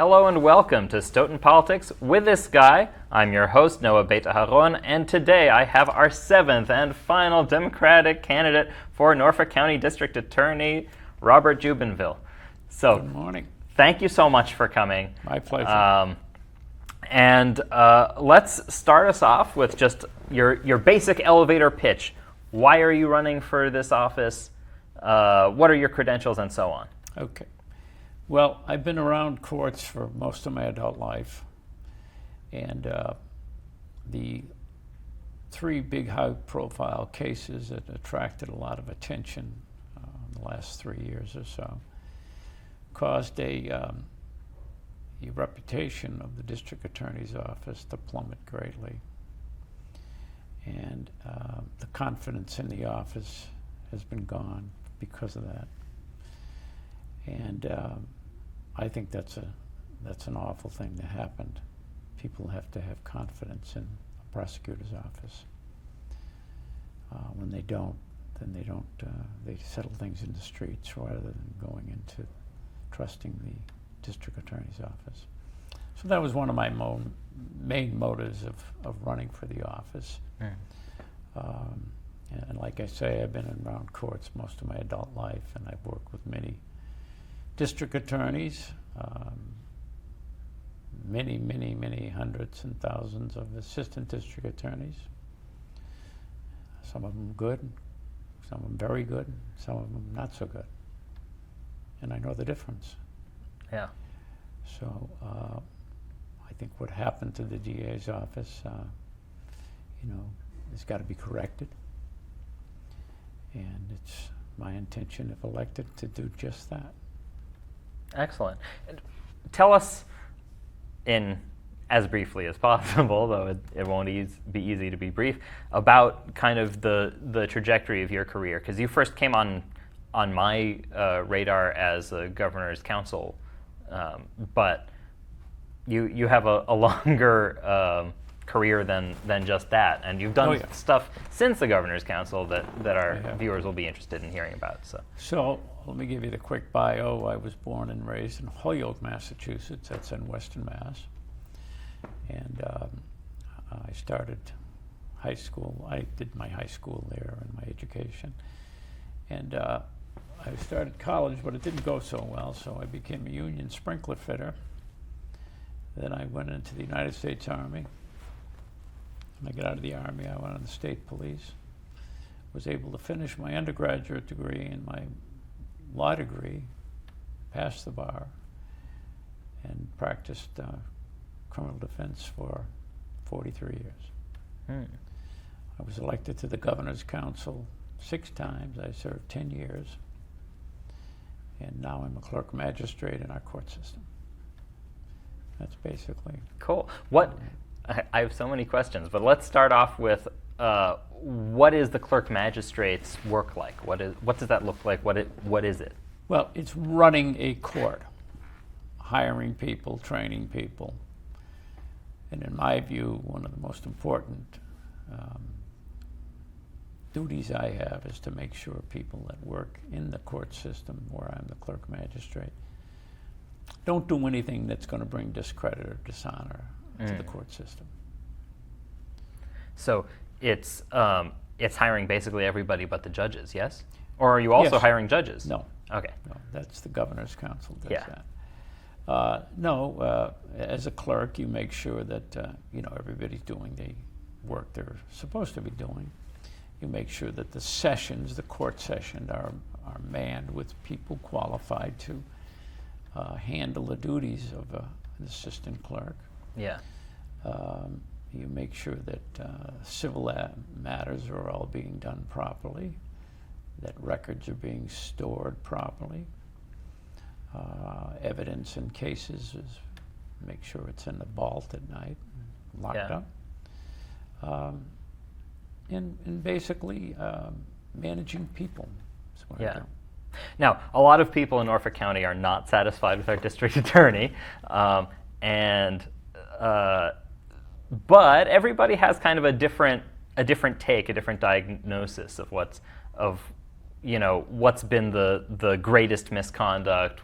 Hello and welcome to Stoughton Politics with this guy. I'm your host, Noah Beta Haron, and today I have our seventh and final Democratic candidate for Norfolk County District Attorney, Robert Jubinville. So, good morning. Thank you so much for coming. My pleasure. Let's start us off with just your basic elevator pitch. Why are you running for this office? What are your credentials and so on? Okay. Well, I've been around courts for most of my adult life, and the three big high-profile cases that attracted a lot of attention in the last 3 years or so caused a reputation of the district attorney's office to plummet greatly, and the confidence in the office has been gone because of that. And I think that's an awful thing that happened. People have to have confidence in a prosecutor's office. When they don't, then they settle things in the streets rather than going into trusting the district attorney's office. So that was one of my main motives of running for the office. And like I say, I've been around courts most of my adult life, and I've worked with many district attorneys, many hundreds and thousands of assistant district attorneys. Some of them good, some of them very good, some of them not so good. And I know the difference. Yeah. So I think what happened to the DA's office, has got to be corrected. And it's my intention, if elected, to do just that. Excellent. Tell us, in as briefly as possible, though it won't be easy to be brief, about kind of the trajectory of your career, because you first came on my radar as a governor's counsel, but you have a longer career than just that, and you've done stuff since the governor's council that our viewers will be interested in hearing about. So let me give you the quick bio. I was born and raised in Holyoke, Massachusetts. That's in Western Mass. And I started high school. I did my high school there and my education. And I started college, but it didn't go so well, so I became a union sprinkler fitter. Then I went into the United States Army. When I got out of the Army, I went on the state police. Was able to finish my undergraduate degree and my law degree, passed the bar, and practiced criminal defense for 43 years. I was elected to the governor's council 6 times. I served 10 years. And now I'm a clerk magistrate in our court system. That's basically... Cool. I have so many questions, but let's start off with what is the clerk magistrate's work like? What does that look like? What is it? Well, it's running a court, hiring people, training people, and in my view, one of the most important duties I have is to make sure people that work in the court system, where I'm the clerk magistrate, don't do anything that's going to bring discredit or dishonor to the court system. So it's hiring basically everybody but the judges, yes? Or are you also hiring judges? No. Okay. No, that's the governor's council does that. As a clerk, you make sure that everybody's doing the work they're supposed to be doing. You make sure that the court sessions are manned with people qualified to handle the duties of an assistant clerk. Yeah. You make sure that civil matters are all being done properly, that records are being stored properly, evidence in cases make sure it's in the vault at night, locked up, and basically managing people is what I do. Now, a lot of people in Norfolk County are not satisfied with our district attorney, but everybody has kind of a different take, a different diagnosis of what's been the greatest misconduct.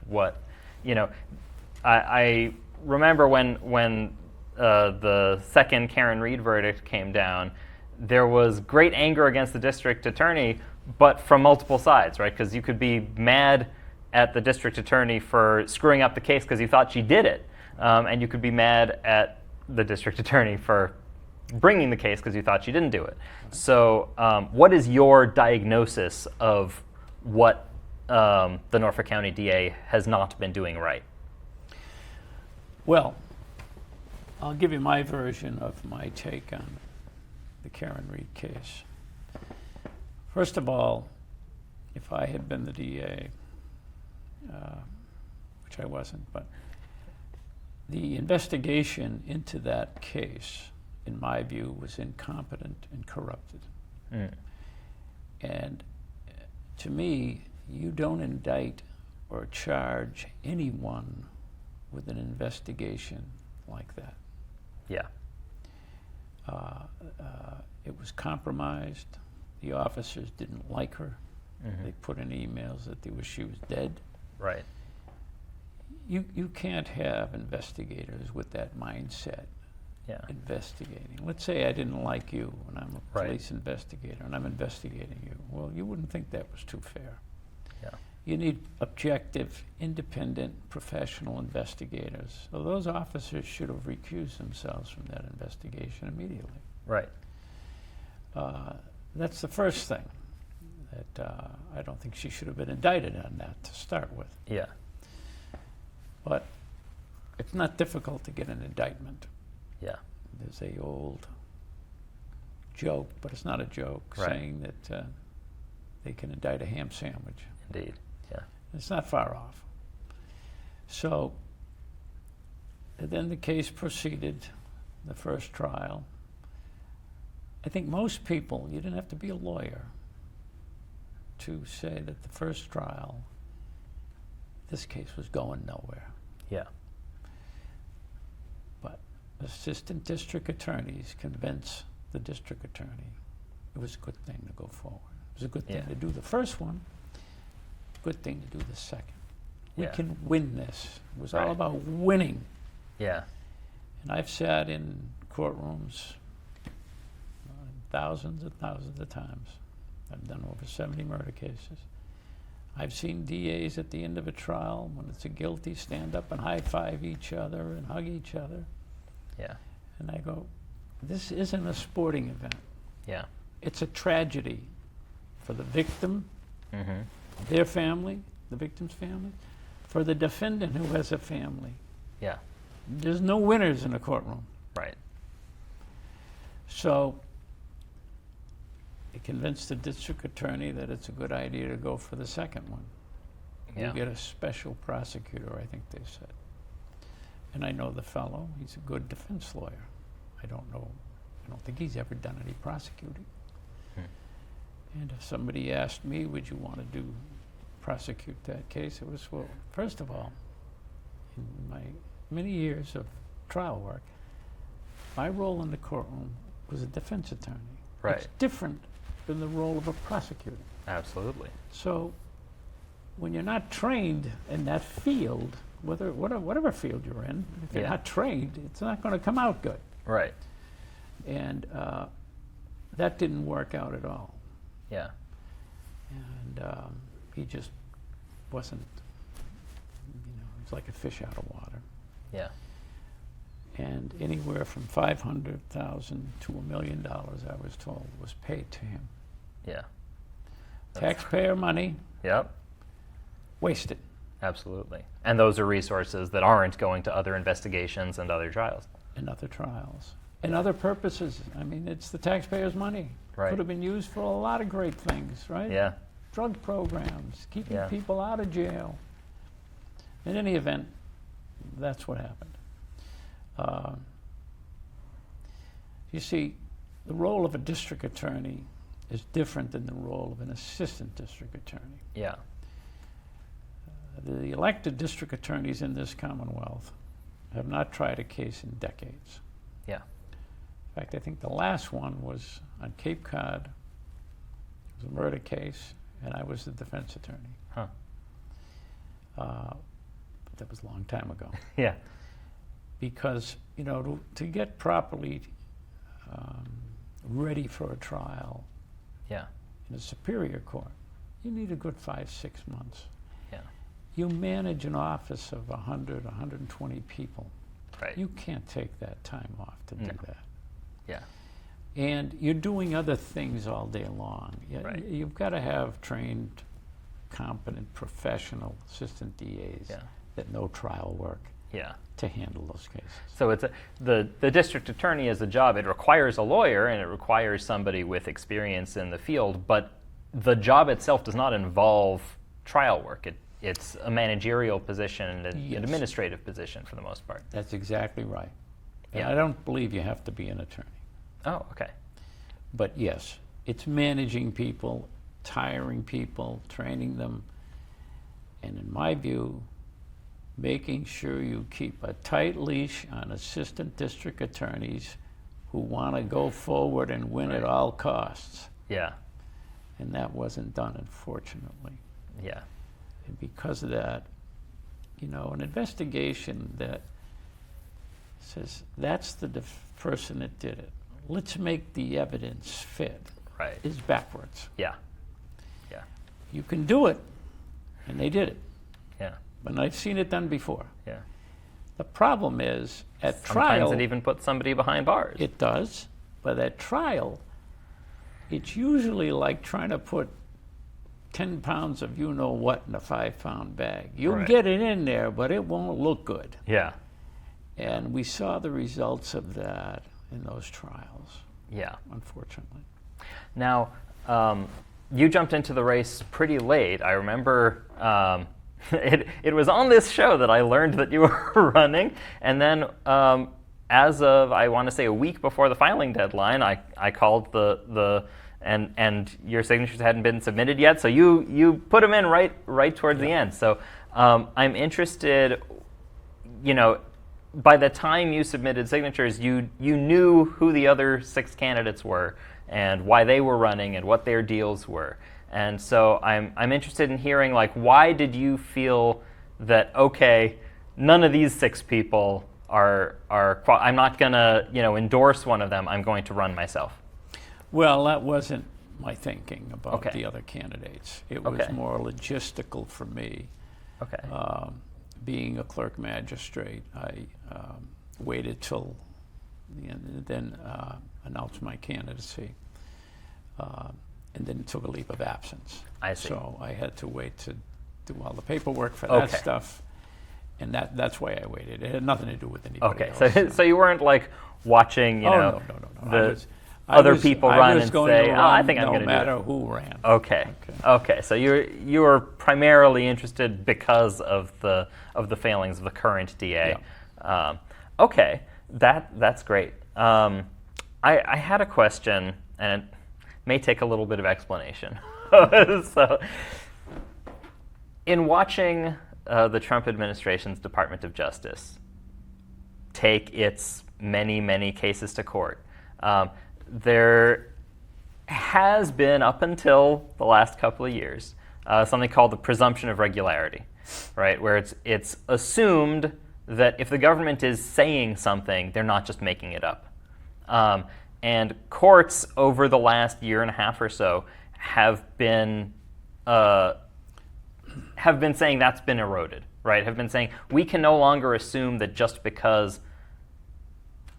I remember when the second Karen Reed verdict came down, there was great anger against the district attorney, but from multiple sides, right? Because you could be mad at the district attorney for screwing up the case because you thought she did it, and you could be mad at the district attorney for bringing the case because you thought she didn't do it. So what is your diagnosis of what the Norfolk County DA has not been doing right? Well, I'll give you my version of my take on the Karen Reed case. First of all, if I had been the DA, which I wasn't, but the investigation into that case, in my view, was incompetent and corrupted. And to me, you don't indict or charge anyone with an investigation like that. Yeah. It was compromised. The officers didn't like her. They put in emails that they wish she was dead. Right. You can't have investigators with that mindset. Yeah. Investigating. Let's say I didn't like you and I'm a Right. police investigator and I'm investigating you. Well, you wouldn't think that was too fair. Yeah. You need objective, independent, professional investigators. So those officers should have recused themselves from that investigation immediately. Right. That's the first thing. That I don't think she should have been indicted on that to start with. Yeah. But it's not difficult to get an indictment. Yeah. There's a old joke, but it's not a joke, Right. saying that they can indict a ham sandwich. Indeed. Yeah. It's not far off. So then the case proceeded, the first trial. I think most people, you didn't have to be a lawyer to say that the first trial, this case was going nowhere. Yeah. But assistant district attorneys convince the district attorney it was a good thing to go forward. It was a good thing Yeah. to do the first one, good thing to do the second. We Yeah. can win this. It was all Right. about winning. Yeah. And I've sat in courtrooms thousands and thousands of times. I've done over 70 murder cases. I've seen DAs at the end of a trial, when it's a guilty, stand up and high-five each other and hug each other. Yeah. And I go, this isn't a sporting event. Yeah. It's a tragedy for the victim, their family, the victim's family, for the defendant who has a family. Yeah. There's no winners in a courtroom. Right. So it convinced the district attorney that it's a good idea to go for the second one. Yeah. You get a special prosecutor, I think they said. And I know the fellow, he's a good defense lawyer. I don't think he's ever done any prosecuting. And if somebody asked me, would you want to prosecute that case, it was, well, first of all, in my many years of trial work, my role in the courtroom was a defense attorney. Right. It's different than the role of a prosecutor. Absolutely. So when you're not trained in that field, whatever field you're in, if you're Yeah. not trained, it's not going to come out good. Right. And that didn't work out at all. Yeah. And he just wasn't, he's like a fish out of water. Yeah. And anywhere from $500,000 to $1 million, I was told, was paid to him. Yeah. Taxpayer money, Yep. wasted. Absolutely. And those are resources that aren't going to other investigations and other trials. And other trials. And other purposes. I mean, it's the taxpayers' money. Right. Could have been used for a lot of great things, right? Yeah. Drug programs, keeping Yeah. people out of jail. In any event, that's what happened. You see, the role of a district attorney is different than the role of an assistant district attorney. Yeah. The elected district attorneys in this Commonwealth have not tried a case in decades. Yeah. In fact, I think the last one was on Cape Cod. It was a murder case, and I was the defense attorney. Huh. But that was a long time ago. Yeah. because, to get properly ready for a trial Yeah. in a superior court, you need a good 5-6 months. Yeah. You manage an office of 100, 120 people. Right. You can't take that time off to do No. that. Yeah. And you're doing other things all day long. Right. You've got to have trained, competent, professional assistant DAs Yeah. that know trial work Yeah. to handle those cases. So it's the district attorney as a job. It requires a lawyer and it requires somebody with experience in the field, but the job itself does not involve trial work. It's a managerial position and an Yes. administrative position for the most part. That's exactly right. And Yeah. I don't believe you have to be an attorney. Oh, okay. But yes, it's managing people, hiring people, training them, and in my view, making sure you keep a tight leash on assistant district attorneys who want to go forward and win at Right. all costs. Yeah. And that wasn't done, unfortunately. Yeah. And because of that, an investigation that says that's the person that did it, let's make the evidence fit, Right. is backwards. Yeah. Yeah. You can do it, and they did it. Yeah. But I've seen it done before. Yeah. The problem is, at Sometimes trial, it even puts somebody behind bars. it does, but at trial, it's usually like trying to put 10 pounds of you-know-what in a 5-pound bag. You'll Right. get it in there, but it won't look good. Yeah. And we saw the results of that in those trials, Yeah. unfortunately. Now, you jumped into the race pretty late. I remember it was on this show that I learned that you were running. And then as of, I want to say, a week before the filing deadline, I called and your signatures hadn't been submitted yet. So you put them in right towards the end. So I'm interested, by the time you submitted signatures, you knew who the other 6 candidates were and why they were running and what their deals were. And so I'm interested in hearing, why did you feel that, okay, none of these 6 people are I'm not going to, endorse one of them. I'm going to run myself. Well, that wasn't my thinking about Okay. the other candidates. It was Okay. more logistical for me. Okay. Being a clerk magistrate, I waited till the end, then announced my candidacy, and then took a leave of absence. I see. So I had to wait to do all the paperwork for that Okay. stuff, and that's why I waited. It had nothing to do with anybody Okay. else. So you weren't watching, No. the I other was- people I run was and going say, to "Oh, I run think I'm going to do no it." matter who ran. Okay. So you were primarily interested because of the failings of the current DA. Okay, that's great. I had a question, and it may take a little bit of explanation. So, in watching the Trump administration's Department of Justice take its many cases to court, there has been, up until the last couple of years, something called the presumption of regularity, right? Where it's assumed that if the government is saying something, they're not just making it up. And courts over the last year and a half or so have been saying that's been eroded, right? Have been saying we can no longer assume that just because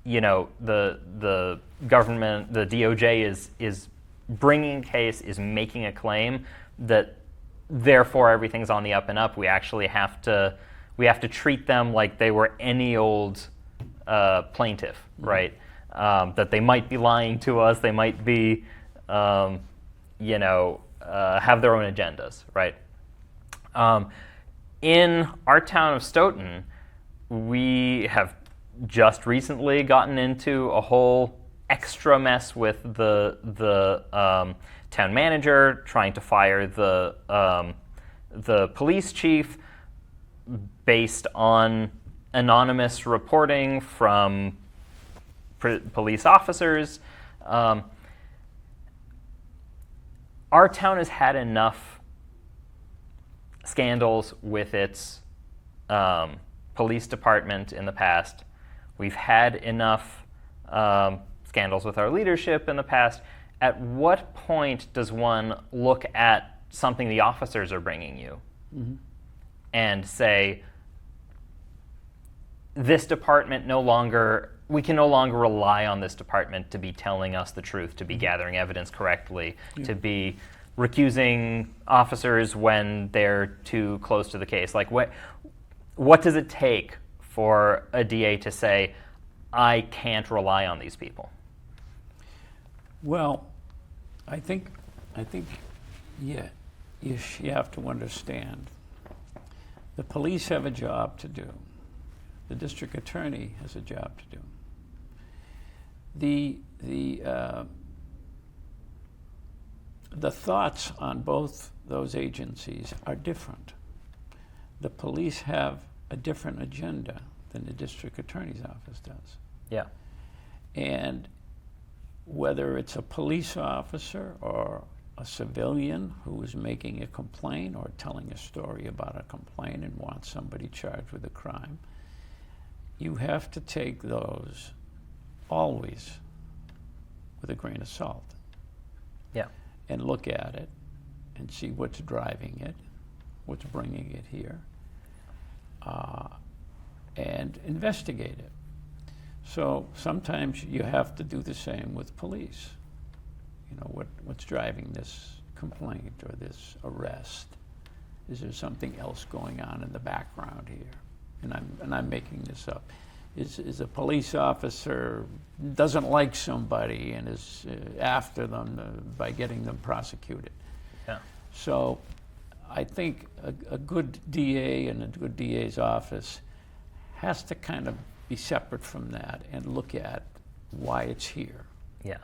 the government, the DOJ is bringing a case, is making a claim, that therefore everything's on the up and up. We actually have to treat them like they were any old plaintiff, right? That they might be lying to us, they might be, have their own agendas, right? In our town of Stoughton, we have just recently gotten into a whole extra mess with the town manager trying to fire the police chief based on anonymous reporting from police officers. Our town has had enough scandals with its police department in the past we've had enough scandals with our leadership in the past. At what point does one look at something the officers are bringing you and say, this department we can no longer rely on this department to be telling us the truth, to be gathering evidence correctly, to be recusing officers when they're too close to the case? Like, what does it take for a DA to say, I can't rely on these people? Well, I think, yeah, you have to understand, the police have a job to do. The district attorney has a job to do. The thoughts on both those agencies are different. The police have a different agenda than the district attorney's office does. Yeah. And whether it's a police officer or a civilian who is making a complaint or telling a story about a complaint and wants somebody charged with a crime, you have to take those always with a grain of salt. Yeah. And look at it and see what's driving it, what's bringing it here, and investigate it. So sometimes you have to do the same with police. You know, what's driving this complaint or this arrest? Is there something else going on in the background here? And I'm making this up. Is a police officer doesn't like somebody and is after them by getting them prosecuted? Yeah. So I think a good DA and a good DA's office has to kind of be separate from that and look at why it's here. Yeah.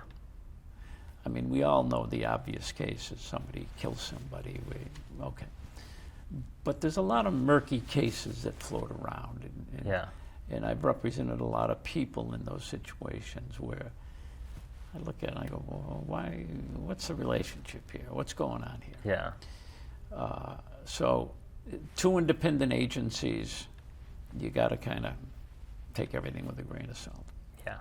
I mean, we all know the obvious cases. Somebody kills somebody. Okay. But there's a lot of murky cases that float around. And I've represented a lot of people in those situations where I look at it and I go, well, why? What's the relationship here? What's going on here? Yeah. So two independent agencies, you got to kind of take everything with a grain of salt. Yeah.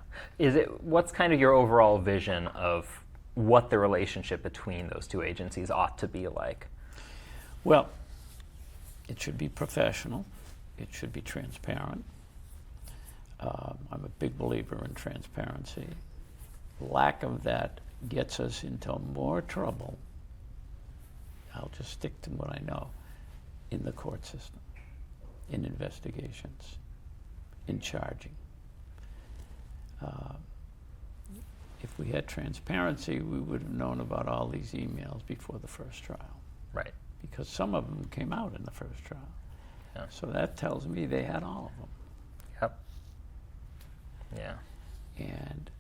What's kind of your overall vision of what the relationship between those two agencies ought to be like? Well, it should be professional. It should be transparent. I'm a big believer in transparency. Lack of that gets us into more trouble. I'll just stick to what I know. In the court system, in investigations, in charging. If we had transparency, we would have known about all these emails before the first trial. Right. Because some of them came out in the first trial. Yeah. So that tells me they had all of them. Yep. Yeah. And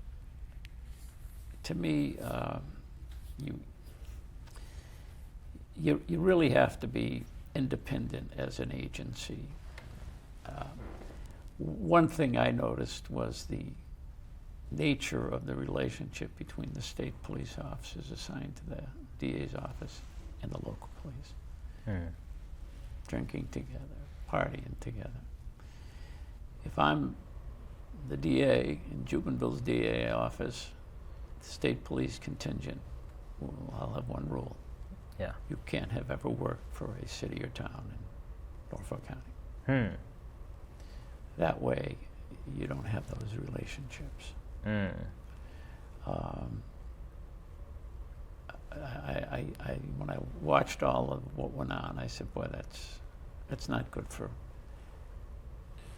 to me, you really have to be independent as an agency. One thing I noticed was the nature of the relationship between the state police officers assigned to the DA's office and the local police. Drinking together, partying together. If I'm the DA in Jubinville's DA office, the state police contingent, well, I'll have one rule. Yeah. You can't have ever worked for a city or town in Norfolk County. That way, you don't have those relationships. When I watched all of what went on, I said, boy, that's not good for,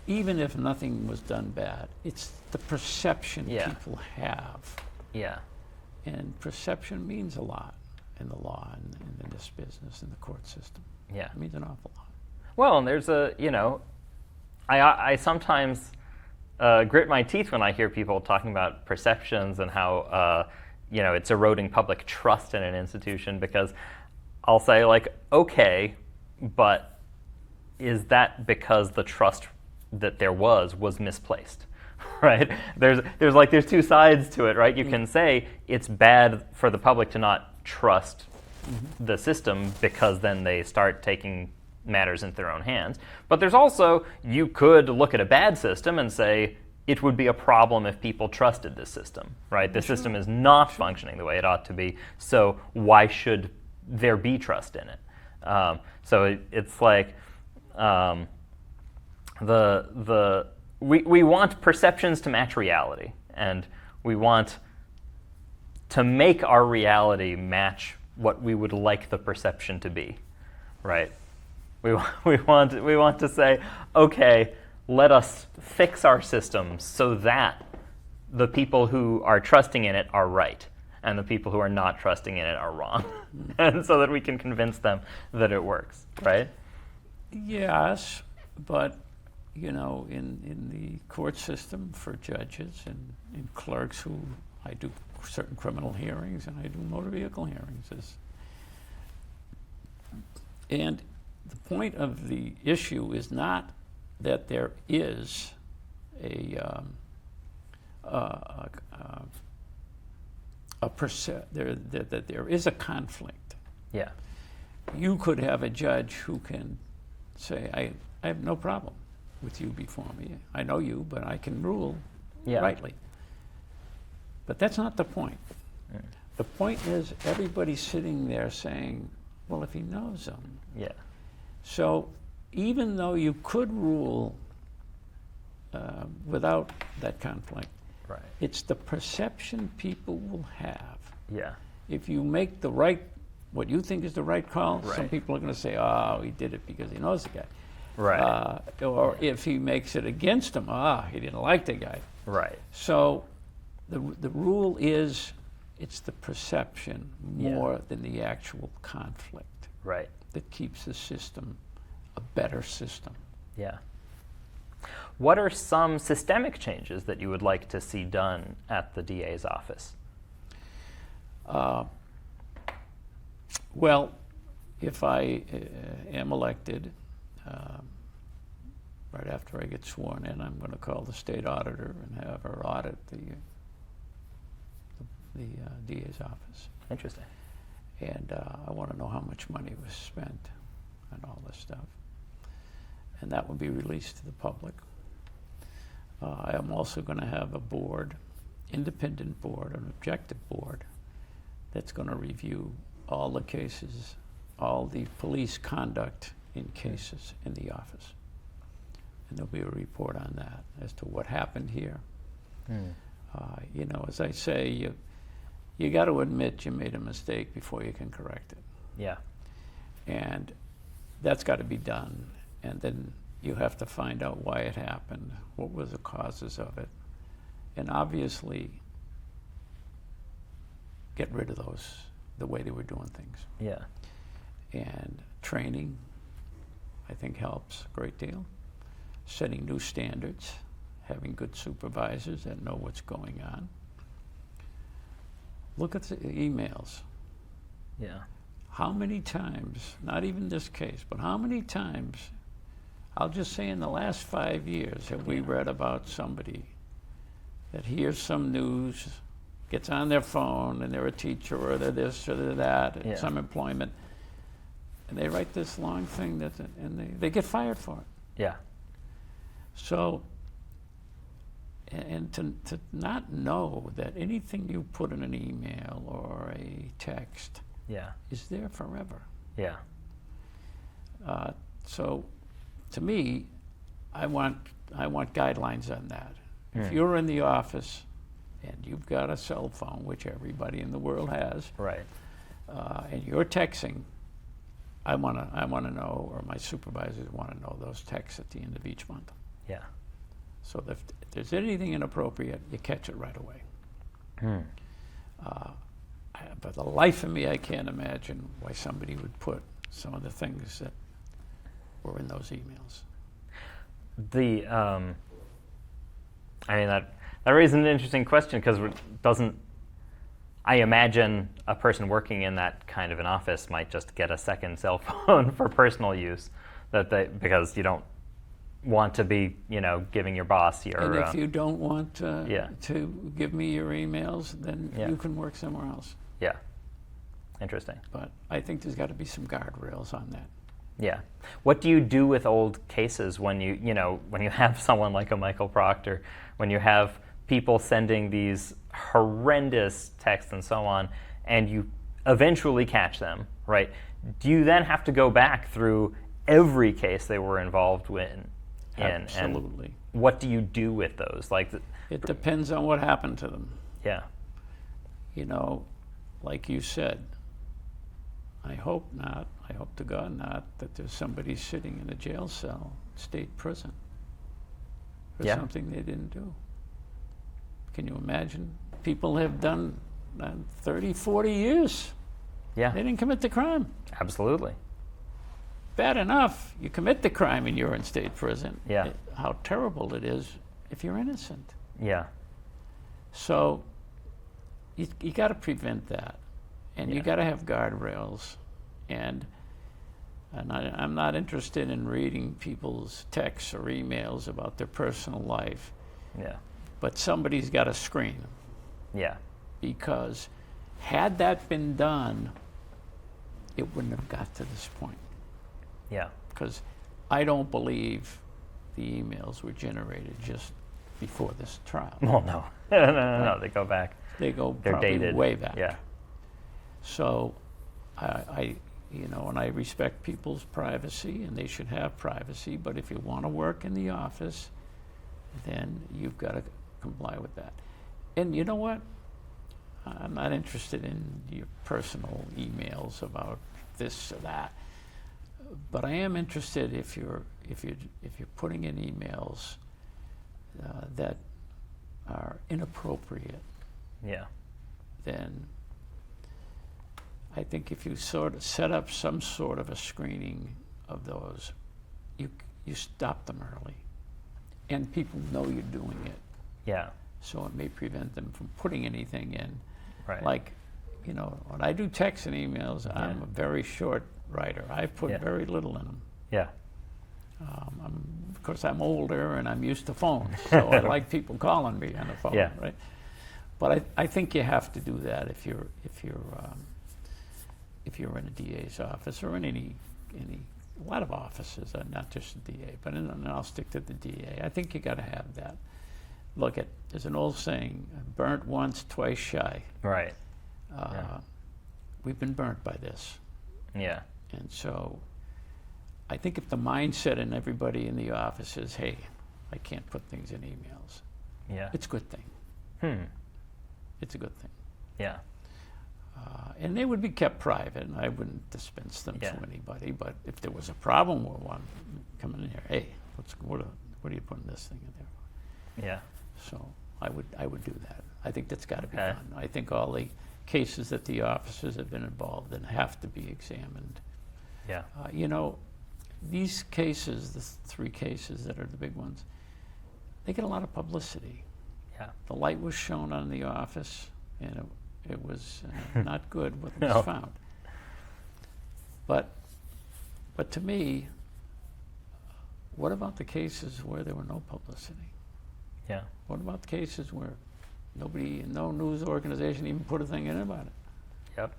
even if nothing was done bad, it's the perception people have. Yeah. And perception means a lot in the law and in this business, in the court system. Yeah. It means an awful lot. Well, and there's I sometimes grit my teeth when I hear people talking about perceptions and how, it's eroding public trust in an institution, because I'll say, like, okay, but is that because the trust that there was misplaced, right? There's two sides to it, right? You can say it's bad for the public to not trust the system because then they start taking matters into their own hands. But there's also, you could look at a bad system and say it would be a problem if people trusted this system, right? The system is not functioning the way it ought to be, so why should there be trust in it? It's like we want perceptions to match reality, and we want to make our reality match what we would like the perception to be, right? We want to say, okay, let us fix our systems so that the people who are trusting in it are right, and the people who are not trusting in it are wrong, and so that we can convince them that it works, right? Yes, but in the court system for judges and clerks who I do certain criminal hearings and I do motor vehicle hearings. And the point of the issue is not that there is that there is a conflict. Yeah. You could have a judge who can say, I have no problem with you before me. I know you, but I can rule rightly. But that's not the point. Mm. The point is everybody's sitting there saying, well, if he knows them. Yeah. So even though you could rule without that conflict, right, it's the perception people will have. Yeah. If you make what you think is the right call, right, some people are going to say, oh, he did it because he knows the guy. Right. Or if he makes it against him, he didn't like the guy. Right. So the rule is it's the perception more than the actual conflict. Right. That keeps the system a better system. Yeah. What are some systemic changes that you would like to see done at the DA's office? Well, if I am elected, right after I get sworn in, I'm going to call the state auditor and have her audit the DA's office. Interesting. And I want to know how much money was spent on all this stuff. And that will be released to the public. I am also going to have a board, independent board, an objective board, that's going to review all the cases, all the police conduct in cases in the office. And there'll be a report on that as to what happened here. As I say, you got to admit you made a mistake before you can correct it. Yeah. And that's got to be done. And then you have to find out why it happened, what were the causes of it, and obviously get rid of the way they were doing things. Yeah. And training, I think, helps a great deal. Setting new standards, having good supervisors that know what's going on. Look at the emails. Yeah. How many times, not even this case, but how many times, I'll just say in the last 5 years, have we read about somebody that hears some news, gets on their phone, and they're a teacher, or they're this, or they're that, some employment, and they write this long thing, and they get fired for it. Yeah. So, and to not know that anything you put in an email or a text is there forever. Yeah. So, to me, I want guidelines on that. If you're in the office and you've got a cell phone, which everybody in the world has, right, and you're texting, I want to know, or my supervisors want to know those texts at the end of each month. Yeah. So if there's anything inappropriate, you catch it right away. But the life of me, I can't imagine why somebody would put some of the things that were in those emails. That raises an interesting question, because I imagine a person working in that kind of an office might just get a second cell phone for personal use, because you don't want to be, giving your boss your... And if you don't want to give me your emails, then you can work somewhere else. Yeah. Interesting. But I think there's got to be some guardrails on that. Yeah. What do you do with old cases when when you have someone like a Michael Proctor, when you have people sending these horrendous texts and so on, and you eventually catch them, right? Do you then have to go back through every case they were involved in? Absolutely. And what do you do with those? It depends on what happened to them. Yeah. Like you said, I hope not, I hope to God not, that there's somebody sitting in a jail cell, state prison, for something they didn't do. Can you imagine? People have done 30, 40 years. Yeah. They didn't commit the crime. Absolutely. Bad enough, you commit the crime and you're in state prison. Yeah. How terrible it is if you're innocent. Yeah. So you got to prevent that. And you got to have guardrails. And I'm not interested in reading people's texts or emails about their personal life. Yeah. But somebody's got to screen them. Yeah. Because had that been done, it wouldn't have got to this point. Yeah. Because I don't believe the emails were generated just before this trial. Well, no. No, they go back. They go They're probably dated. way back. Yeah. So and I respect people's privacy, and they should have privacy, but if you want to work in the office, then you've got to comply with that. And you know what? I'm not interested in your personal emails about this or that, but I am interested if you're putting in emails that are inappropriate. Yeah. Then I think if you sort of set up some sort of a screening of those, you stop them early, and people know you're doing it. Yeah. So it may prevent them from putting anything in. Right. Like, when I do texts and emails, I'm a very short writer. I put very little in them. Yeah. Of course, I'm older and I'm used to phones, so I like people calling me on the phone, right? But I think you have to do that if you're in a DA's office or in a lot of offices, not just the DA, but and I'll stick to the DA. I think you got to have that. Look, there's an old saying: "Burnt once, twice shy." Right. We've been burnt by this. Yeah. And so I think if the mindset in everybody in the office is, hey, I can't put things in emails, it's a good thing. It's a good thing. Yeah. And they would be kept private, and I wouldn't dispense them to anybody. But if there was a problem with one coming in here, hey, what are you putting this thing in there? Yeah. So I would do that. I think that's got to be done. I think all the cases that the officers have been involved in have to be examined. Yeah. These cases, the 3 cases that are the big ones, they get a lot of publicity. Yeah. The light was shown on the office, and it was not good what was found. But to me, what about the cases where there were no publicity? Yeah. What about the cases where no news organization even put a thing in about it? Yep.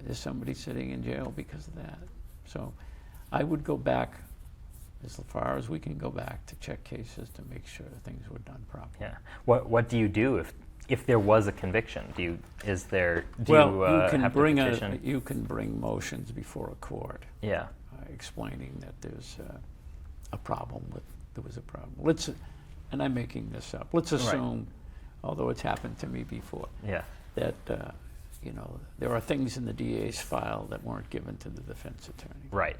There's somebody sitting in jail because of that. So I would go back as far as we can go back to check cases to make sure things were done properly. Yeah. What do you do if there was a conviction? You can bring motions before a court. Yeah. Explaining that there's a problem there was a problem. And I'm making this up. Let's assume, although it's happened to me before, that there are things in the DA's file that weren't given to the defense attorney. Right.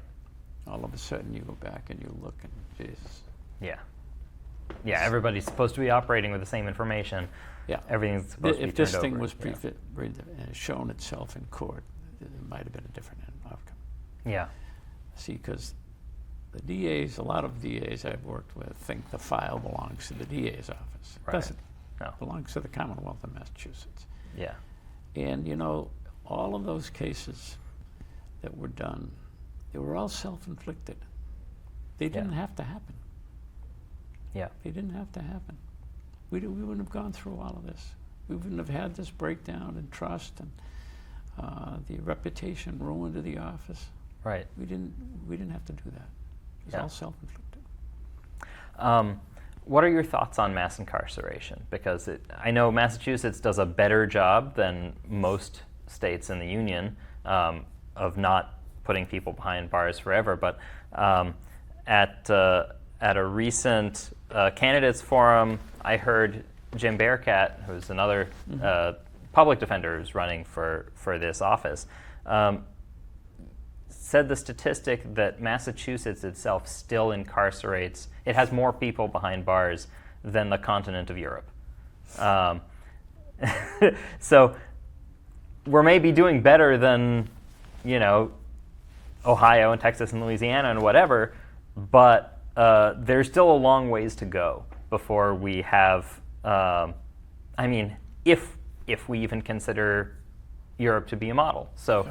All of a sudden, you go back and you look, and Jesus. Yeah. Yeah. Everybody's supposed to be operating with the same information. Yeah. Everything's supposed to be If this turned thing over. was shown itself in court, it might have been a different outcome. Yeah. See, because the DAs, a lot of DAs I've worked with, think the file belongs to the DA's office. It doesn't. No. It belongs to the Commonwealth of Massachusetts. Yeah. And all of those cases that were done, they were all self-inflicted. They didn't have to happen. Yeah. They didn't have to happen. We wouldn't have gone through all of this. We wouldn't have had this breakdown in trust and the reputation ruined of the office. Right. We didn't have to do that. It was Yeah. all self-inflicted. What are your thoughts on mass incarceration? Because I know Massachusetts does a better job than most states in the union of not putting people behind bars forever. But at a recent candidates forum, I heard Jim Bearcat, who's another public defender who's running for this office, said the statistic that Massachusetts itself still incarcerates, it has more people behind bars than the continent of Europe. So we're maybe doing better than, Ohio and Texas and Louisiana and whatever, but there's still a long ways to go before we have, if we even consider Europe to be a model. So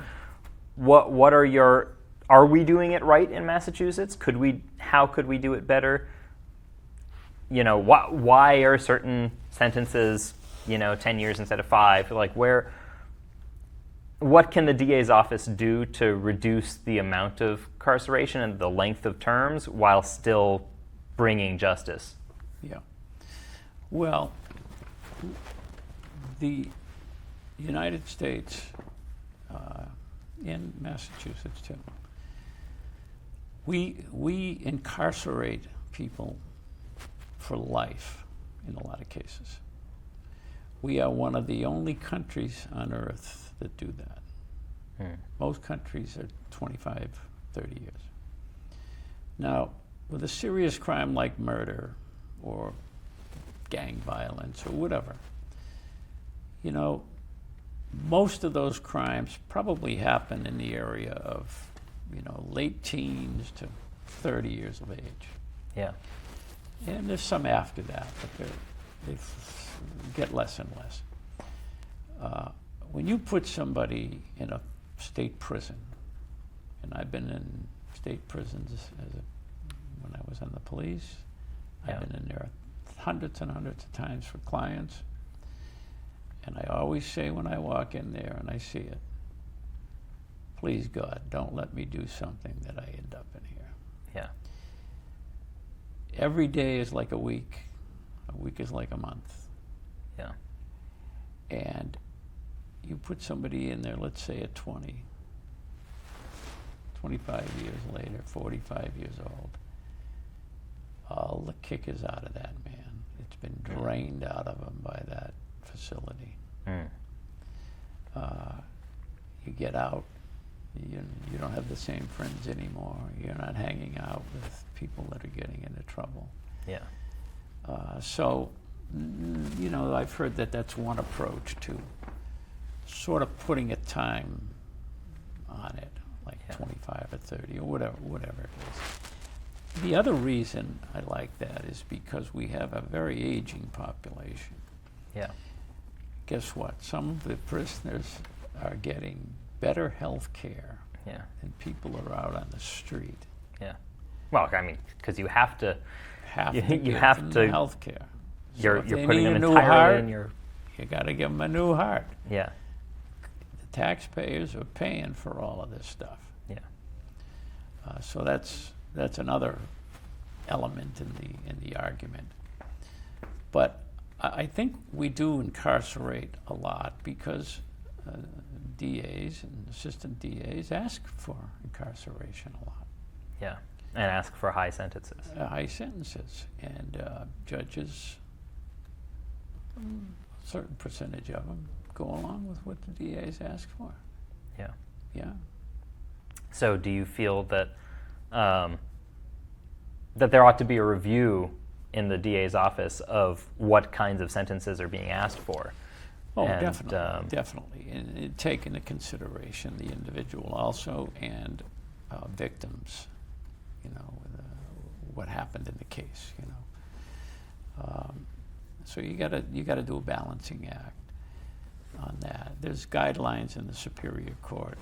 what are we doing it right in Massachusetts? How could we do it better? Why are certain sentences, 10 years instead of 5? What can the DA's office do to reduce the amount of incarceration and the length of terms while still bringing justice? Yeah. Well, the United States, in Massachusetts too, we incarcerate people for life in a lot of cases. We are one of the only countries on earth that do that. Most countries are 25, 30 years. Now, with a serious crime like murder or gang violence or whatever, most of those crimes probably happen in the area of, late teens to 30 years of age. Yeah. And there's some after that, but they get less and less. When you put somebody in a state prison, and I've been in state prisons when I was in the police, I've been in there hundreds and hundreds of times for clients, and I always say when I walk in there and I see it, please God, don't let me do something that I end up in here. Yeah. Every day is like a week is like a month. Yeah. And you put somebody in there, let's say at 20, 25 years later, 45 years old, all the kick is out of that man. It's been drained out of him by that facility. You get out, you don't have the same friends anymore. You're not hanging out with people that are getting into trouble. Yeah. So, I've heard that that's one approach to sort of putting a time on it, like 25 or 30 or whatever it is. The other reason I like that is because we have a very aging population. Yeah. Guess what? Some of the prisoners are getting better health care than people are out on the street. Yeah. Well, because you have to. You have to health care. You're putting them entirely in your. You got to give them a new heart. Yeah. The taxpayers are paying for all of this stuff. Yeah. So that's another element in the argument. But I think we do incarcerate a lot because DAs and assistant DAs ask for incarceration a lot. Yeah, and ask for high sentences. High sentences. And judges, a certain percentage of them, go along with what the DAs ask for. Yeah. Yeah. So do you feel that that there ought to be a review in the DA's office of what kinds of sentences are being asked for? Oh, and, definitely. And take into consideration the individual also and victims, what happened in the case, So you gotta do a balancing act on that. There's guidelines in the Superior Court.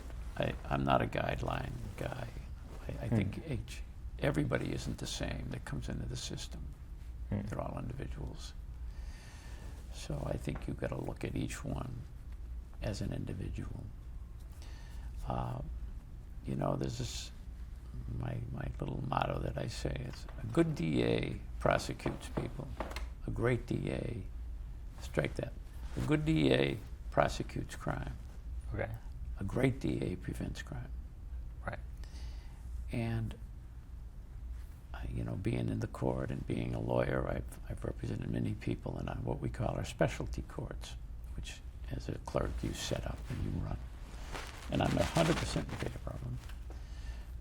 I'm not a guideline guy. I think everybody isn't the same that comes into the system. They're all individuals. So I think you've got to look at each one as an individual. you know, there's this, my little motto that I say is, a good DA prosecutes people. A great DA, strike that. A good DA prosecutes crime. Okay. A great DA prevents crime. Right. And you know, being in the court and being a lawyer, I've represented many people in what we call our specialty courts, which as a clerk you set up and you run. And I'm 100% in favor of them.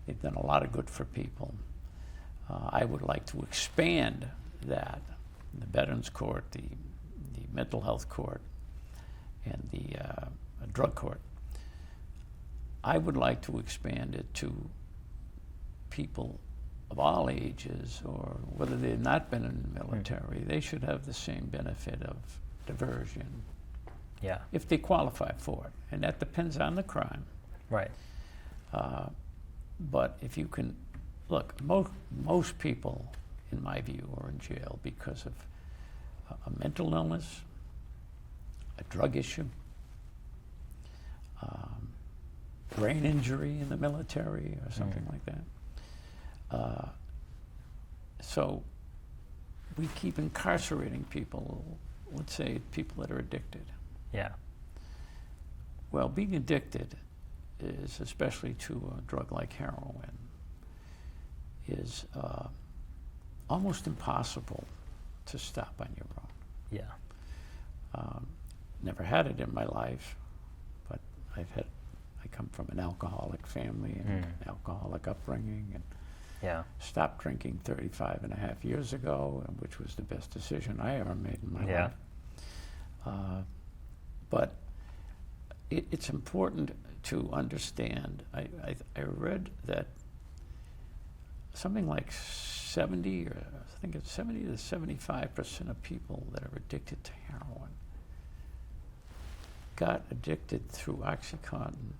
They've done a lot of good for people. I would like to expand that, the Veterans Court, the Mental Health Court, and the Drug Court. I would like to expand it to people of all ages, or whether they've not been in the military, they should have the same benefit of diversion. Yeah. If they qualify for it. And that depends on the crime. Right. But if you can, look, most people, in my view, are in jail because of a mental illness, a drug issue, brain injury in the military or something like that. So we keep incarcerating people, let's say people that are addicted. Yeah. Well, being addicted is, especially to a drug like heroin, is almost impossible to stop on your own. Yeah. Never had it in my life, but I come from an alcoholic family and alcoholic upbringing, and Yeah. stopped drinking 35 and a half years ago, which was the best decision I ever made in my Yeah. life. But it's important to understand. I read that something like 70, or I think it's 70 to 75% of people that are addicted to heroin got addicted through OxyContin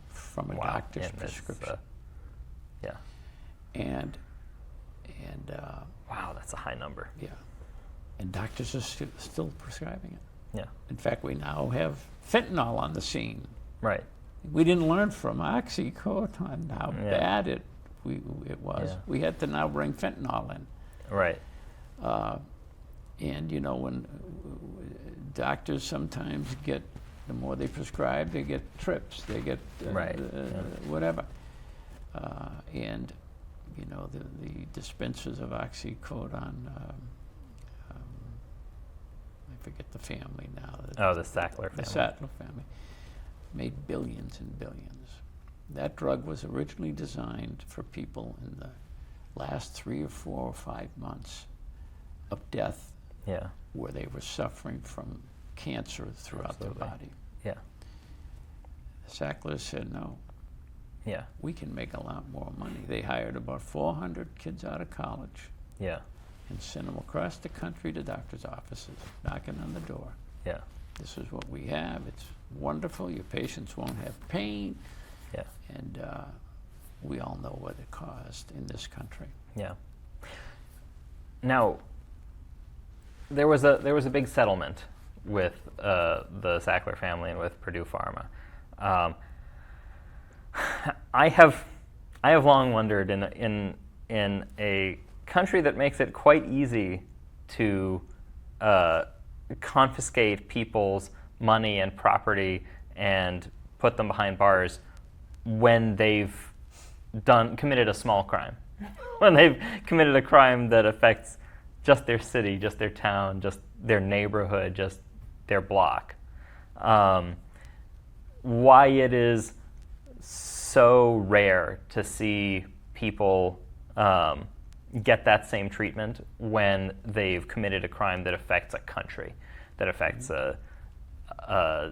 from a Wow. doctor's Yeah, that's, prescription. yeah. And Wow, that's a high number. yeah, and doctors are still prescribing it. Yeah. In fact, we now have fentanyl on the scene. Right. We didn't learn from OxyContin how Yeah. bad it was. Yeah. We had to now bring fentanyl in. Right. And you know, when doctors sometimes get, the more they prescribe, they get trips, they get Right. whatever. And you know, the dispensers of OxyContin, I forget the family now. Oh, the Sackler family. The Sackler family made billions and billions. That drug was originally designed for people in the last 3 or 4 or 5 months of death, Yeah. where they were suffering from cancer throughout Absolutely. their body. Yeah. The Sacklers said, no, Yeah. we can make a lot more money. They hired about 400 kids out of college Yeah. and sent them across the country to doctors' offices, knocking on the door. Yeah. This is what we have. It's wonderful. Your patients won't have pain. Yeah. And we all know what it caused in this country. Yeah. Now, there was a big settlement with the Sackler family and with Purdue Pharma. I have long wondered in a country that makes it quite easy to confiscate people's money and property and put them behind bars when they've committed a small crime, when they've committed a crime that affects just their city, just their town, just their neighborhood, just their block. Why it is so rare to see people get that same treatment when they've committed a crime that affects a country, that affects a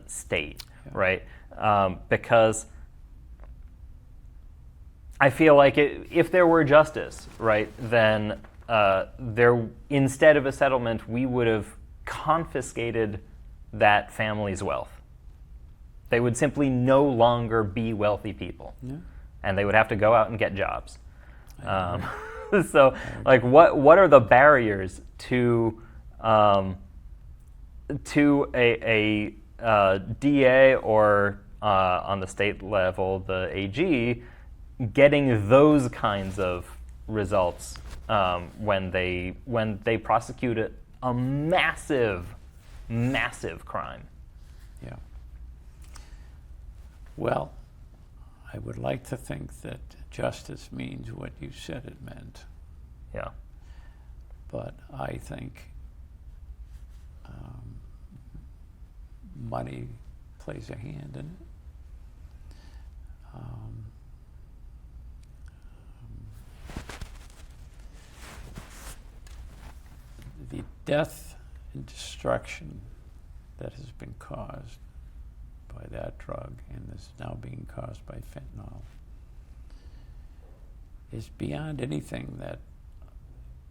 state, right? Because I feel like if there were justice, right, then instead of a settlement, we would have confiscated that family's wealth. They would simply no longer be wealthy people, and they would have to go out and get jobs. So, like, what are the barriers to a DA or on the state level the AG getting those kinds of results when they prosecute a massive crime. Yeah. Well, I would like to think that justice means what you said it meant, Yeah. but I think money plays a hand in it. The death and destruction that has been caused by that drug and is now being caused by fentanyl is beyond anything that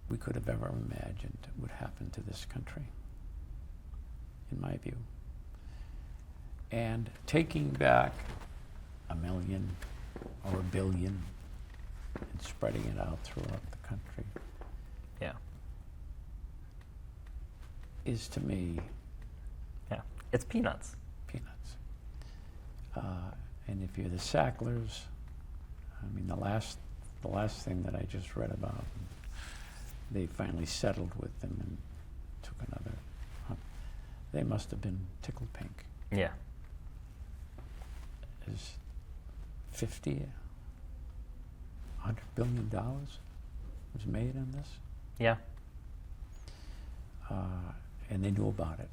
we could have ever imagined would happen to this country, in my view. And taking back 1 million or 1 billion and spreading it out throughout the country Yeah. is, to me, Yeah. It's peanuts. peanuts. And if you're the Sacklers, I mean, the last thing that I just read about, they finally settled with them and took another. They must have been tickled pink. Yeah. Is $50, $100 billion was made on this, Yeah. and they knew about it.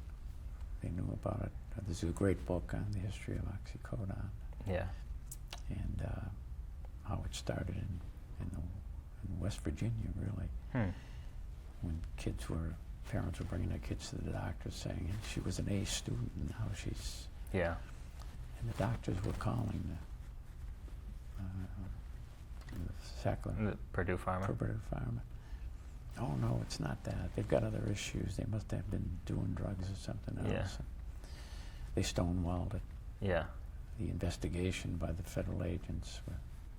They knew about it. There's a great book on the history of oxycodone Yeah. and how it started in West Virginia, really, when parents were bringing their kids to the doctor saying she was an A student and how she's, Yeah. and the doctors were calling the Sackler, The Purdue Pharma. Purdue Pharma. Oh no, it's not that. They've got other issues. They must have been doing drugs or something else. Yeah. They stonewalled it. Yeah. The investigation by the federal agents were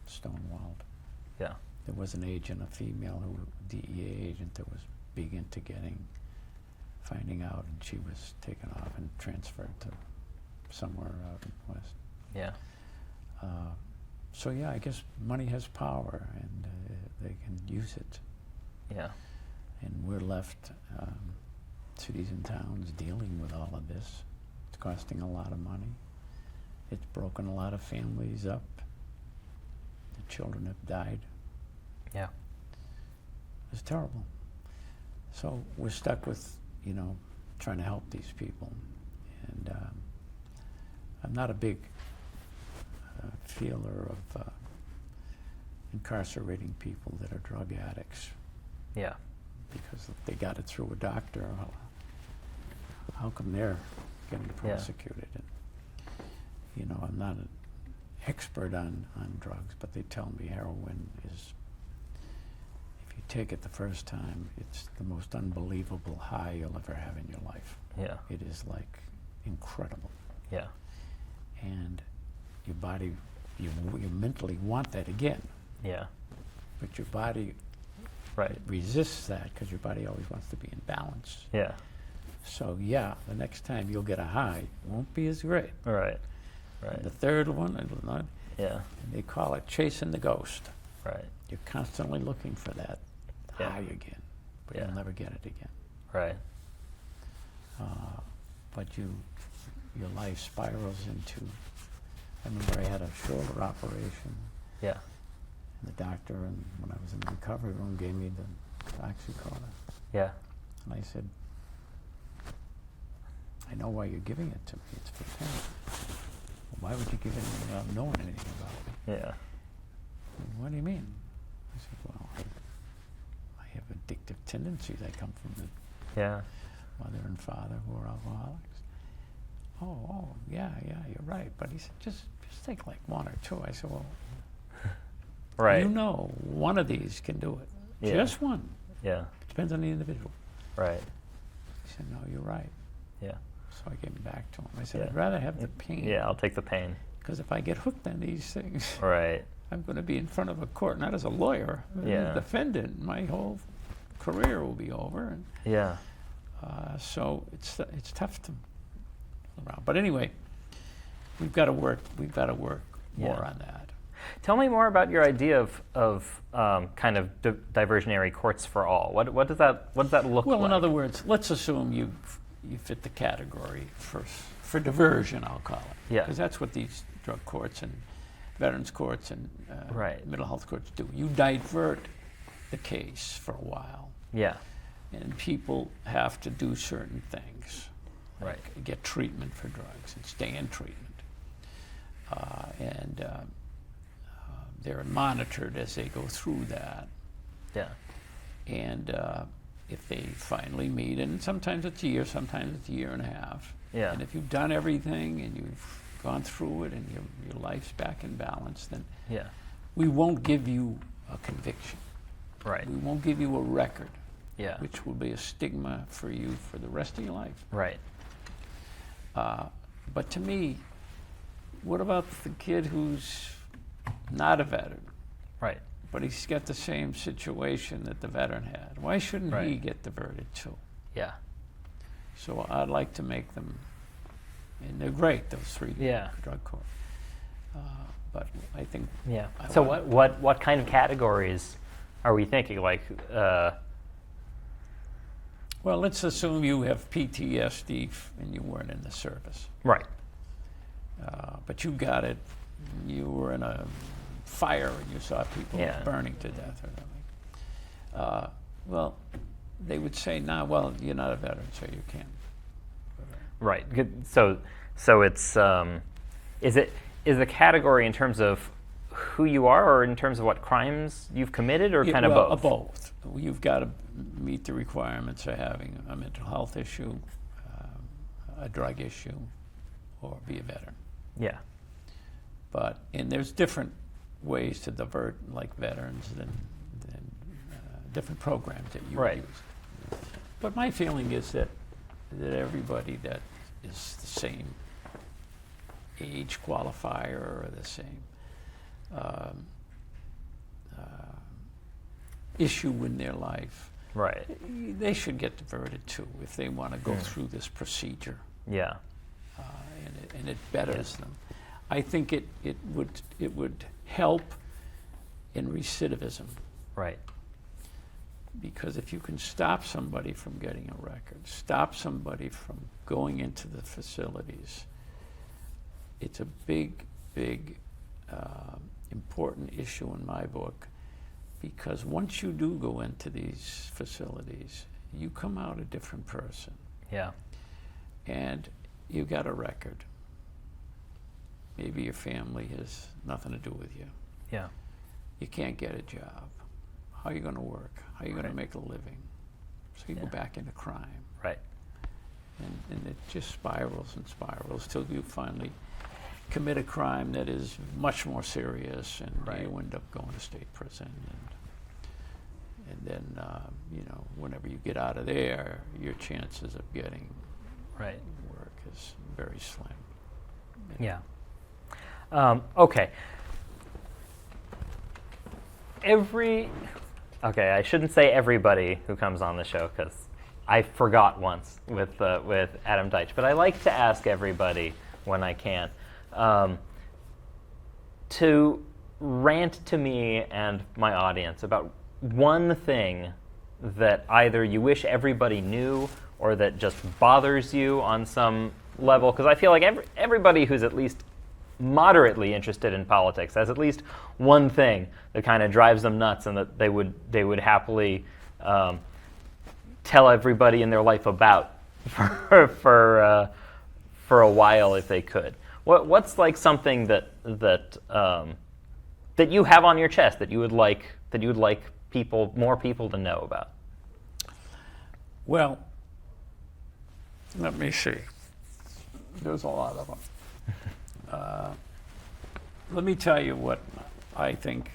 stonewalled. Yeah. There was an agent, a female DEA agent that was big into finding out, and she was taken off and transferred to somewhere out in the West. Yeah. So yeah, I guess money has power, and they can use it. Yeah. And we're left, cities and towns, dealing with all of this. It's costing a lot of money. It's broken a lot of families up. The children have died. Yeah. It's terrible. So we're stuck with, trying to help these people. And I'm not a big feeler of incarcerating people that are drug addicts, Yeah. because if they got it through a doctor, how come they're getting prosecuted? And, I'm not an expert on drugs, but they tell me heroin is, if you take it the first time, it's the most unbelievable high you'll ever have in your life. Yeah. It is like incredible. Yeah. And your body, you mentally want that again, Yeah. but your body Right. resists that because your body always wants to be in balance. Yeah. So yeah, the next time you'll get a high, won't be as great. Right. Right. The third one, it'll not, Yeah. and they call it chasing the ghost. Right. You're constantly looking for that Yeah. high again, but Yeah. you'll never get it again. Right. But your life spirals into, I remember I had a shoulder operation, Yeah. and the doctor, and when I was in the recovery room, gave me the oxycodone. Yeah. And I said, I know why you're giving it to me. It's for pain. Well, why would you give it to me without knowing anything about me? Yeah. What do you mean? I said, well, I have addictive tendencies. I come from the Yeah. mother and father who are alcoholics. Oh, yeah, you're right. But he said, just take like one or two. I said, well, Right. one of these can do it. Yeah. Just one. Yeah. Depends on the individual. Right. He said, no, you're right. Yeah. So I gave it back to him. I said, Yeah. I'd rather have the pain. Yeah. I'll take the pain. Because if I get hooked on these things, Right. I'm going to be in front of a court, not as a lawyer, but as Yeah. a defendant. My whole career will be over. And, Yeah. so it's tough to around. But anyway, we've got to work more Yeah. on that. Tell me more about your idea of kind of diversionary courts for all. What does that look like? Well, in other words, let's assume you fit the category for diversion, I'll call it. Yeah. Because that's what these drug courts and veterans courts and Right. mental health courts do. You divert the case for a while, Yeah. and people have to do certain things, Right. like get treatment for drugs and stay in treatment. They're monitored as they go through that. Yeah. And if they finally meet, and sometimes it's a year, sometimes it's a year and a half. Yeah. And if you've done everything and you've gone through it and your life's back in balance, then Yeah. we won't give you a conviction. Right. We won't give you a record, Yeah. which will be a stigma for you for the rest of your life. Right. But to me, what about the kid who's not a veteran, Right. but he's got the same situation that the veteran had? Why shouldn't he Right. get diverted too? Yeah. So I'd like to make them, and they're great, those three Yeah. drug courts. But I think Yeah. I So want- what kind of categories are we thinking? Like, well, let's assume you have PTSD and you weren't in the service, right. but you got it. You were in a fire and you saw people Yeah. burning to death or something. Well, they would say, "Nah, well, you're not a veteran, so you can't." Right. Good. So it's is the category in terms of who you are, or in terms of what crimes you've committed, or kind of well, both? Both. You've got to meet the requirements of having a mental health issue, a drug issue, or be a veteran. Yeah. And there's different ways to divert, like veterans, than different programs that you Right. use. But my feeling is that everybody that is the same age qualifier or the same issue in their life, Right. they should get diverted too if they want to go through this procedure, Yeah. and it betters them. I think it would help in recidivism, Right. because if you can stop somebody from getting a record, stop somebody from going into the facilities, it's a big, important issue in my book, because once you do go into these facilities, you come out a different person, Yeah. and you got a record. Maybe your family has nothing to do with you. Yeah. You can't get a job. How are you going to work? How are you going to make a living? So you go back into crime. Right. And it just spirals and spirals till you finally commit a crime that is much more serious, and Right. you end up going to state prison. And then, whenever you get out of there, your chances of getting Right. work is very slim. Yeah. Okay. I shouldn't say everybody who comes on the show, because I forgot once with Adam Deitch, but I like to ask everybody when I can to rant to me and my audience about one thing that either you wish everybody knew or that just bothers you on some level, because I feel like everybody who's at least moderately interested in politics has at least one thing that kind of drives them nuts, and that they would happily tell everybody in their life about for a while if they could. What's like something that you have on your chest that you would like more people to know about? Well, let me see. There's a lot of them. Let me tell you what I think.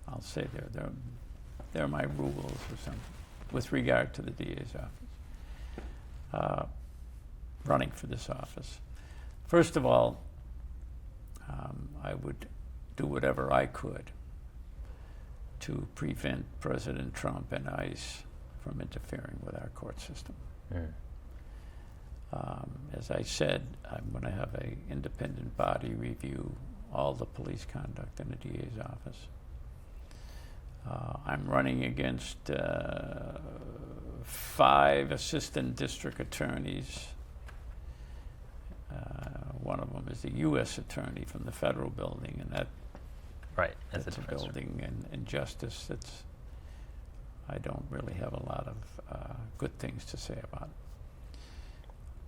I'll say they're my rules or something with regard to the DA's office. Running for this office. First of all, I would do whatever I could to prevent President Trump and ICE from interfering with our court system. As I said, I'm going to have an independent body review all the police conduct in the DA's office. I'm running against 5 assistant district attorneys. One of them is the U.S. attorney from the federal building, and as that's a building in justice that's I don't really have a lot of good things to say about.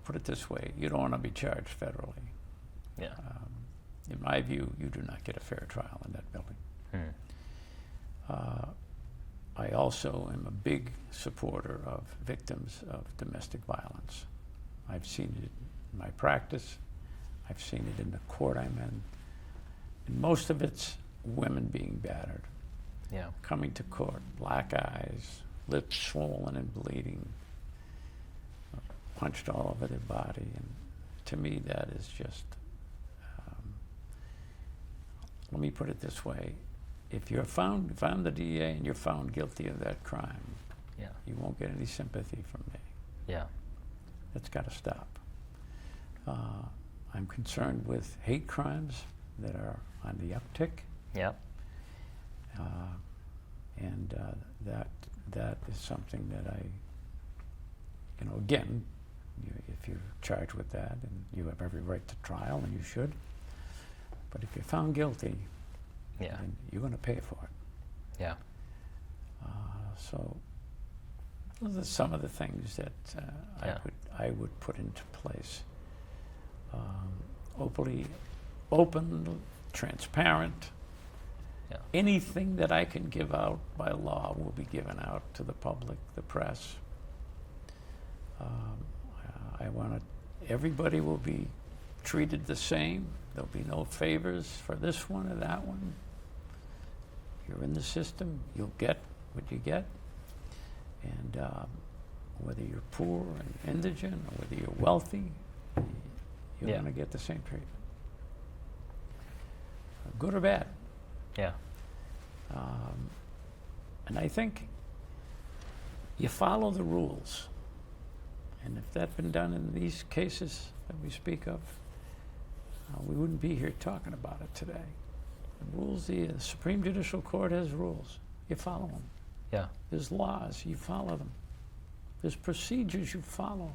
Put it this way, you don't want to be charged federally. Yeah. In my view, you do not get a fair trial in that building. I also am a big supporter of victims of domestic violence. I've seen it in my practice. I've seen it in the court I'm in. And most of it's women being battered. Yeah. Coming to court, black eyes, lips swollen and bleeding, punched all over their body. And to me, that is just, let me put it this way. If I'm the DA and you're found guilty of that crime, you won't get any sympathy from me. Yeah. That's got to stop. I'm concerned with hate crimes that are on the uptick. Yeah. And that is something that again, if you're charged with that, and you have every right to trial, and you should. But if you're found guilty, then you're going to pay for it. Yeah. So those are some of the things that I would put into place. Open, transparent. Yeah. Anything that I can give out by law will be given out to the public, the press. I want everybody will be treated the same. There'll be no favors for this one or that one. You're in the system, you'll get what you get. And whether you're poor and indigent or whether you're wealthy, you're going to get the same treatment. Good or bad. Yeah. And I think you follow the rules. And if that's been done in these cases that we speak of, we wouldn't be here talking about it today. The rules, the Supreme Judicial Court has rules. You follow them. Yeah. There's laws, you follow them. There's procedures you follow.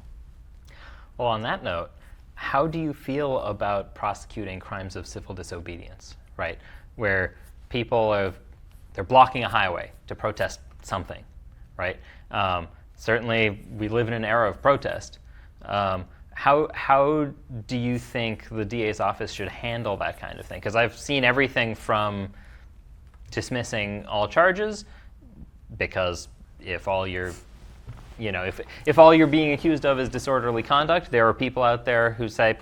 Well, on that note, how do you feel about prosecuting crimes of civil disobedience, right? Where people they're blocking a highway to protest something, right? Certainly, we live in an era of protest. How do you think the DA's office should handle that kind of thing? Because I've seen everything from dismissing all charges, because if all you're being accused of is disorderly conduct, there are people out there who say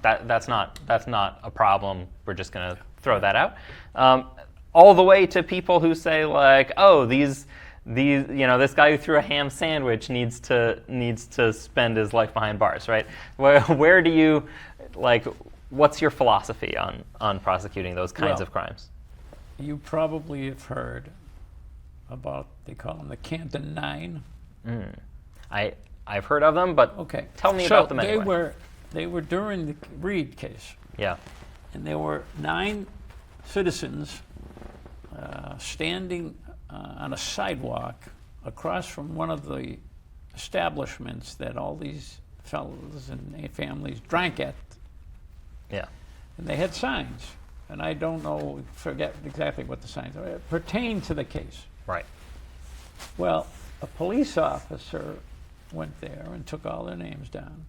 that's not a problem. We're just going to throw that out. All the way to people who say like, oh, this guy who threw a ham sandwich needs to spend his life behind bars, right? Where do you, what's your philosophy on prosecuting those kinds of crimes? You probably have heard about, they call them the Canton Nine. I've heard of them, but tell me about them anyway. They were during the Reed case. Yeah. And there were 9 citizens standing on a sidewalk across from one of the establishments that all these fellows and families drank at. Yeah. And they had signs, and I don't know, forget exactly what the signs are. It pertained to the case. Right. Well, a police officer went there and took all their names down.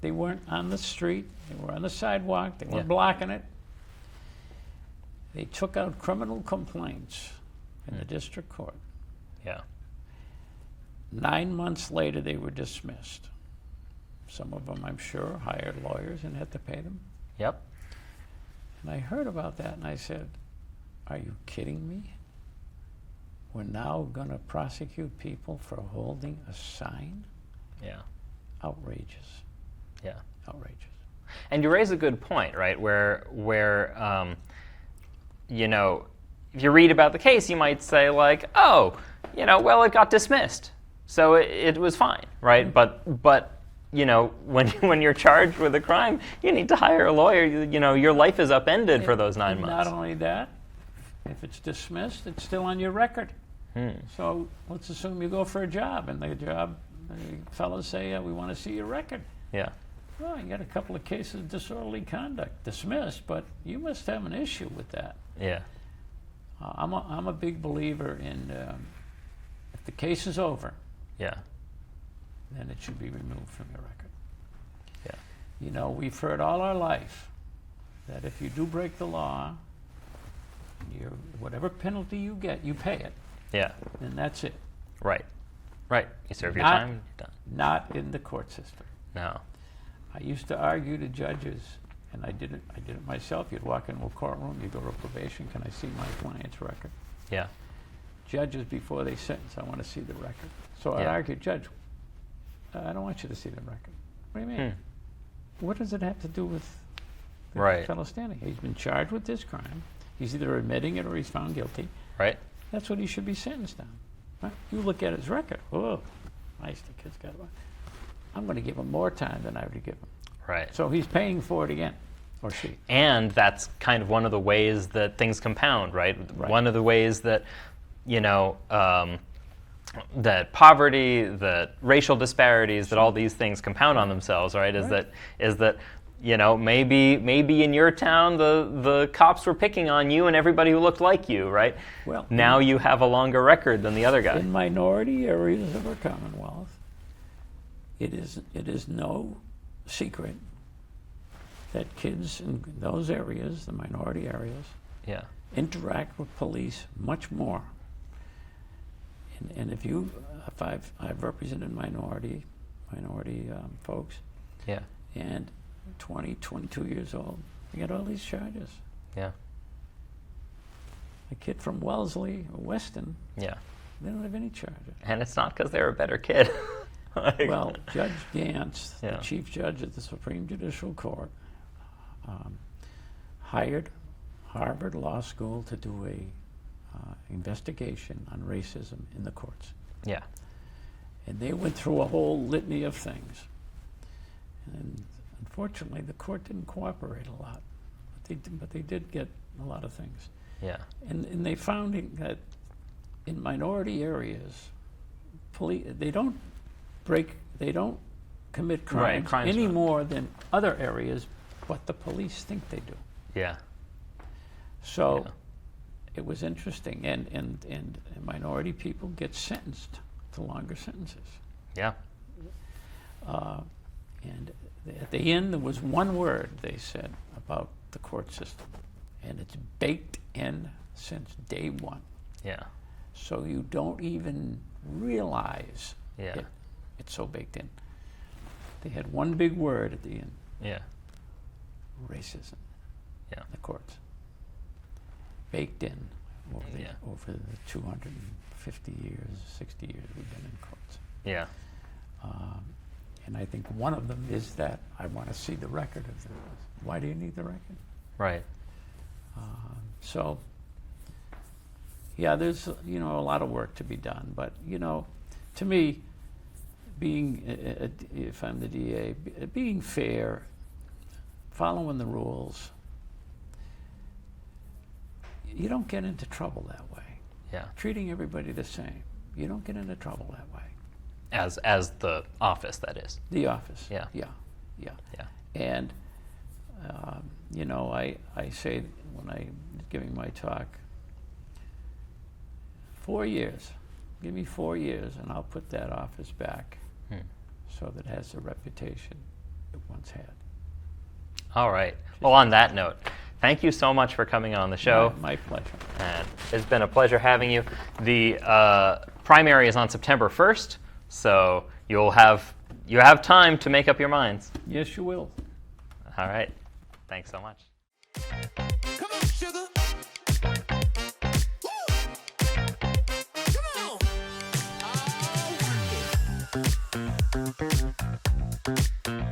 They weren't on the street. They were on the sidewalk. They weren't blocking it. They took out criminal complaints in the district court. Yeah. 9 months later, they were dismissed. Some of them, I'm sure, hired lawyers and had to pay them. Yep. And I heard about that, and I said, are you kidding me? We're now going to prosecute people for holding a sign? Yeah. Outrageous. Yeah. Outrageous. And you raise a good point, right? Where if you read about the case, you might say like, oh, well, it got dismissed, so it was fine, right? Mm-hmm. But when you're charged with a crime, you need to hire a lawyer. Your life is upended for those 9 months. Not only that, if it's dismissed, it's still on your record. So let's assume you go for a job, and the fellows say, we want to see your record. Yeah. Well, you got a couple of cases of disorderly conduct dismissed, but you must have an issue with that. Yeah. I'm a big believer in if the case is over, Yeah. then it should be removed from your record. Yeah. We've heard all our life that if you do break the law, whatever penalty you get, you pay it, Yeah. and that's it. Right. Right. You serve your time, you're done. Not in the court system. No. I used to argue to judges, and I did it myself. You'd walk into a courtroom, you go to probation, can I see my client's record? Yeah. Judges, before they sentence, I want to see the record. So I Yeah. argued, Judge, I don't want you to see the record. What do you mean? What does it have to do with the Right. fellow standing? He's been charged with this crime. He's either admitting it or he's found guilty. Right. That's what he should be sentenced on. Right? You look at his record. Oh, nice, the kid's got one. I'm going to give him more time than I would give him. Right. So he's paying for it again, or she. And that's kind of one of the ways that things compound, right? One of the ways that, that poverty, that racial disparities, that all these things compound on themselves, right? Is that maybe in your town the cops were picking on you and everybody who looked like you, right? Well, now you have a longer record than the other guy. In minority areas of our Commonwealth, it is no secret that kids in those areas, the minority areas, Yeah. interact with police much more. And if I've represented minority folks, Yeah. and 20, 22 years old, they got all these charges. Yeah. A kid from Wellesley or Weston, Yeah. they don't have any charges. And it's not because they're a better kid. Well, Judge Gantz, Yeah. the chief judge of the Supreme Judicial Court, hired Harvard Law School to do a investigation on racism in the courts. Yeah. And they went through a whole litany of things. And unfortunately, the court didn't cooperate a lot. But they did get a lot of things. Yeah. And they found that in minority areas, they don't commit crimes any more than other areas, but the police think they do. Yeah. So it was interesting, and minority people get sentenced to longer sentences. Yeah. And at the end, there was one word they said about the court system, and it's baked in since day one. Yeah. So you don't even realize Yeah. it's so baked in. They had one big word at the end: Yeah. racism. Yeah. The courts baked in over the 250 years, 60 years we've been in courts. Yeah. And I think one of them is that I want to see the record of this. Why do you need the record? Right. So, yeah, there's a lot of work to be done. But to me, if I'm the DA, being fair, following the rules, you don't get into trouble that way. Yeah. Treating everybody the same, you don't get into trouble that way. As the office, that is. The office. Yeah. Yeah. Yeah. And I say when I'm giving my talk, 4 years. Give me 4 years, and I'll put that office back so that it has the reputation it once had. All right. Well, on that note, thank you so much for coming on the show. My pleasure. And it's been a pleasure having you. The primary is on September 1st, so you have time to make up your minds. Yes, you will. All right. Thanks so much. Come on, sugar. Woo. Come on. All right.